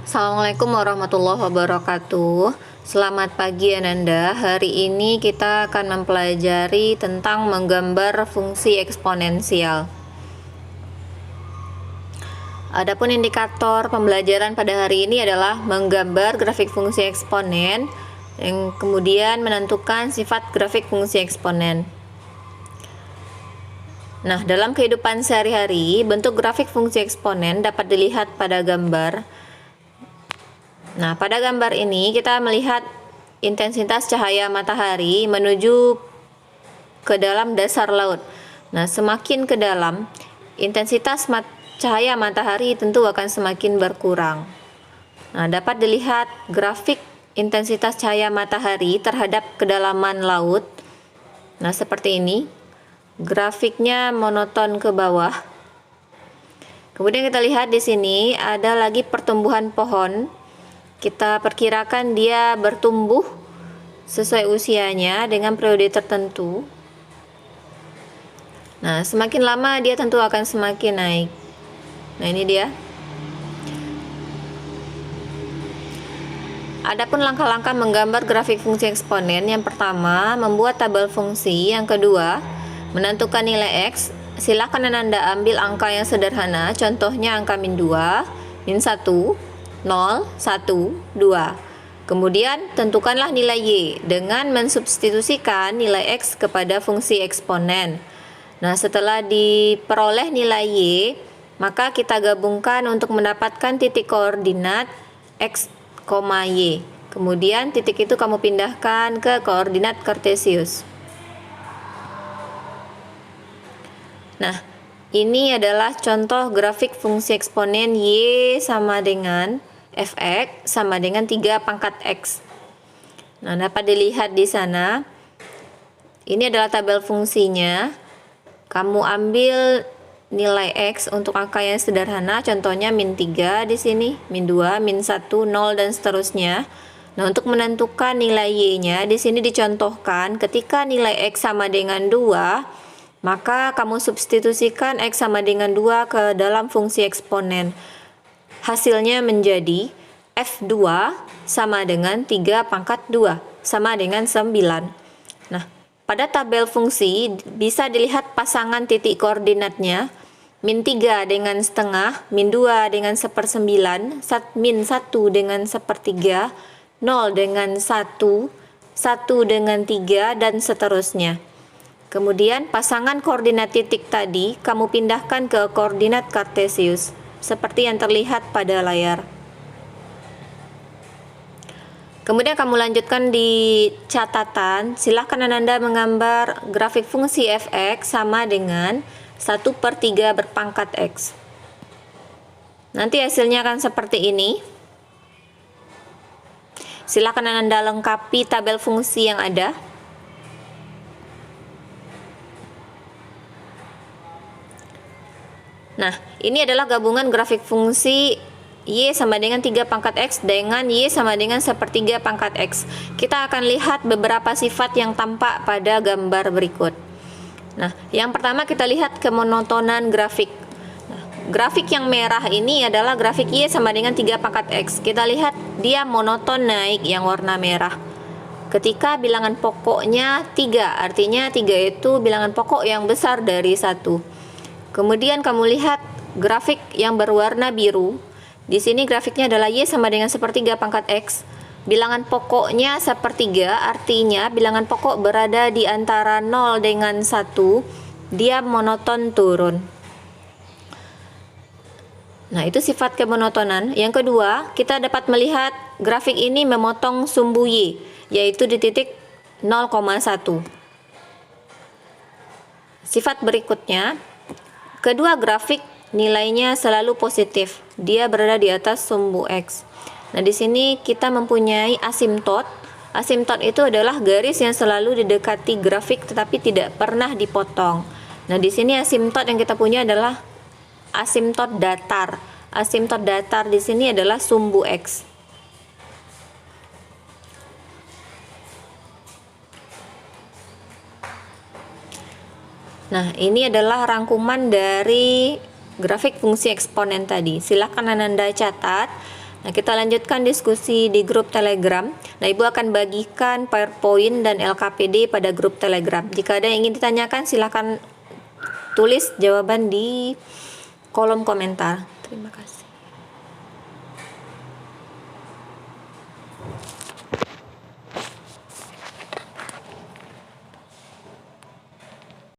Assalamualaikum warahmatullahi wabarakatuh. Selamat pagi Ananda. Hari ini kita akan mempelajari tentang menggambar fungsi eksponensial. Adapun indikator pembelajaran pada hari ini adalah menggambar grafik fungsi eksponen, yang kemudian menentukan sifat grafik fungsi eksponen. Nah, dalam kehidupan sehari-hari, bentuk grafik fungsi eksponen dapat dilihat pada gambar. Nah, pada gambar ini kita melihat intensitas cahaya matahari menuju ke dalam dasar laut. Nah, semakin ke dalam, intensitas cahaya matahari tentu akan semakin berkurang. Nah, dapat dilihat grafik intensitas cahaya matahari terhadap kedalaman laut. Nah, seperti ini. Grafiknya monoton ke bawah. Kemudian kita lihat di sini ada lagi pertumbuhan pohon. Kita perkirakan dia bertumbuh sesuai usianya dengan periode tertentu. Nah, semakin lama dia tentu akan semakin naik. Nah, ini dia. Adapun langkah-langkah menggambar grafik fungsi eksponen, yang pertama, membuat tabel fungsi. Yang kedua, menentukan nilai X. Silakan Anda ambil angka yang sederhana, contohnya angka min 2, min 1, 0, 1, 2. Kemudian tentukanlah nilai Y dengan mensubstitusikan nilai X kepada fungsi eksponen. Nah, setelah diperoleh nilai Y, maka kita gabungkan untuk mendapatkan titik koordinat X, Y. Kemudian titik itu kamu pindahkan ke koordinat kartesius. Nah, ini adalah contoh grafik fungsi eksponen Y sama dengan Fx sama dengan 3 pangkat X. Nah, dapat dilihat di sana. Ini adalah tabel fungsinya. Kamu ambil nilai X untuk angka yang sederhana, contohnya min 3 di sini, min 2, min 1, 0, dan seterusnya. Nah, untuk menentukan nilai Y-nya, di sini dicontohkan ketika nilai X sama dengan 2, maka kamu substitusikan X sama dengan 2 ke dalam fungsi eksponen. Hasilnya menjadi F2 sama dengan 3 pangkat 2, sama dengan 9. Nah, pada tabel fungsi bisa dilihat pasangan titik koordinatnya. Min 3 dengan setengah, min 2 dengan 1/9, min 1 dengan 1/3, 0 dengan 1, 1 dengan 3, dan seterusnya. Kemudian pasangan koordinat titik tadi kamu pindahkan ke koordinat kartesius seperti yang terlihat pada layar. Kemudian kamu lanjutkan di catatan. Silahkan Anda menggambar grafik fungsi Fx sama dengan 1/3 berpangkat X. Nanti hasilnya akan seperti ini. Silahkan Anda lengkapi tabel fungsi yang ada. Nah, ini adalah gabungan grafik fungsi Y sama dengan 3 pangkat X dengan Y sama dengan 1/3 pangkat X. Kita akan lihat beberapa sifat yang tampak pada gambar berikut. Nah, yang pertama kita lihat kemonotonan grafik. Nah, grafik yang merah ini adalah grafik Y sama dengan 3 pangkat X. Kita lihat dia monoton naik yang warna merah. Ketika bilangan pokoknya 3, artinya 3 itu bilangan pokok yang besar dari 1. Kemudian kamu lihat grafik yang berwarna biru. Di sini grafiknya adalah Y sama dengan 1/3 pangkat X. Bilangan pokoknya 1/3, artinya bilangan pokok berada di antara 0 dengan 1. Dia monoton turun. Nah, itu sifat kemonotonan. Yang kedua, kita dapat melihat grafik ini memotong sumbu Y, yaitu di titik 0,1. Sifat berikutnya, kedua grafik nilainya selalu positif. Dia berada di atas sumbu X. Nah, di sini kita mempunyai asimtot. Asimtot itu adalah garis yang selalu didekati grafik tetapi tidak pernah dipotong. Nah, di sini asimtot yang kita punya adalah asimtot datar. Asimtot datar di sini adalah sumbu X. Nah, ini adalah rangkuman dari grafik fungsi eksponen tadi. Silakan Anda catat. Nah, kita lanjutkan diskusi di grup Telegram. Nah, Ibu akan bagikan PowerPoint dan LKPD pada grup Telegram. Jika ada yang ingin ditanyakan, silakan tulis jawaban di kolom komentar. Terima kasih.